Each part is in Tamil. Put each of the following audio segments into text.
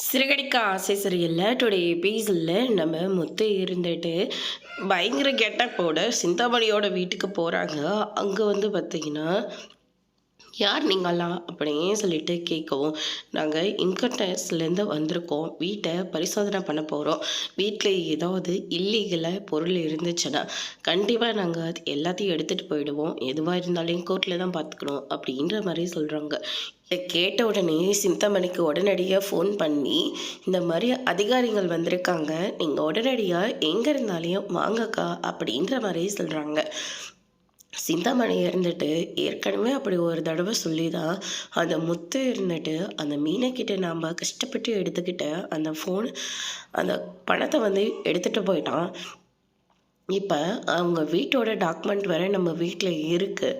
சிறகடிக்க ஆசை சரியில்ல. டுடே எபிசோட்ல நம்ம முத்து இருந்துட்டு பயங்கர கெட்டப்போட சிந்தாமணியோட வீட்டுக்கு போகிறாங்க. அங்கே வந்து பார்த்தீங்கன்னா, யார் நீங்களாம் அப்படின்னு சொல்லிட்டு கேட்கவும், நாங்கள் இன்கம் டேக்ஸ்லேருந்து வந்திருக்கோம், வீட்டை பரிசோதனை பண்ண போகிறோம், வீட்டில் ஏதாவது இல்லீகலாக பொருள் இருந்துச்சுன்னா கண்டிப்பாக நாங்கள் அது எல்லாத்தையும் எடுத்துகிட்டு போயிடுவோம், எதுவாக இருந்தாலும் கோர்ட்டில் தான் பார்த்துக்கணும் அப்படின்ற மாதிரி சொல்கிறாங்க. இதை கேட்ட உடனே சிந்தாமணிக்கு உடனடியாக ஃபோன் பண்ணி, இந்த மாதிரி அதிகாரிகள் வந்திருக்காங்க, நீங்கள் உடனடியாக எங்கே இருந்தாலையும் வாங்கக்கா அப்படின்ற மாதிரி சொல்கிறாங்க. சிந்தாமணி இருந்துட்டு ஏற்கனவே அப்படி ஒரு தடவை சொல்லி தான் அந்த முத்து இருந்துட்டு அந்த மீனைக்கிட்ட நாம் கஷ்டப்பட்டு எடுத்துக்கிட்ட அந்த ஃபோன் அந்த பணத்தை வந்து எடுத்துகிட்டு போயிட்டான். இப்போ அவங்க வீட்டோட டாக்குமெண்ட் வேறு நம்ம வீட்டில் இருக்குது,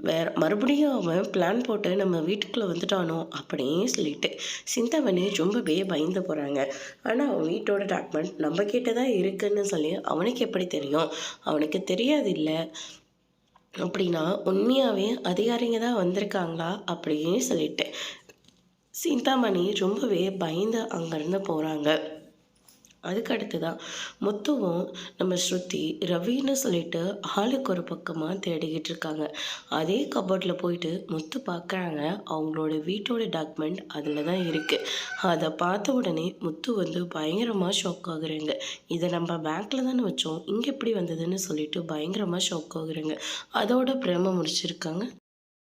வேறு மறுபடியும் அவன் பிளான் போட்டு நம்ம வீட்டுக்குள்ளே வந்துட்டானோ அப்படின்னு சொல்லிட்டு சிந்தாமணி ரொம்பவே பயந்து போகிறாங்க. ஆனால் அவன் வீட்டோட டாக்குமெண்ட் நம்ம கிட்ட தான் இருக்குன்னு சொல்லி அவனுக்கு எப்படி தெரியும்? அவனுக்கு தெரியாது இல்லை அப்படின்னா உண்மையாகவே அதிகாரிங்க தான் வந்திருக்காங்களா அப்படின்னு சொல்லிட்டு சிந்தாமணி ரொம்பவே பயந்து அங்கேருந்து போகிறாங்க. அதுக்கடுத்து தான் முத்துவும் நம்ம ஸ்ருதி ரவின்னு சொல்லிட்டு ஆளுக்கு ஒரு பக்கமாக தேடிக்கிட்டு இருக்காங்க. அதே கபோர்டில் போயிட்டு முத்து பார்க்குறாங்க, அவங்களோட வீட்டோட டாக்குமெண்ட் அதில் தான் இருக்குது. அதை பார்த்த உடனே முத்து வந்து பயங்கரமாக ஷாக் ஆகுறாங்க. இதை நம்ம பேங்க்கில் தானே வச்சோம், இங்கே எப்படி வந்ததுன்னு சொல்லிட்டு பயங்கரமாக ஷாக் ஆகுறாங்க. அதோட பிரேம முடிச்சிருக்காங்க.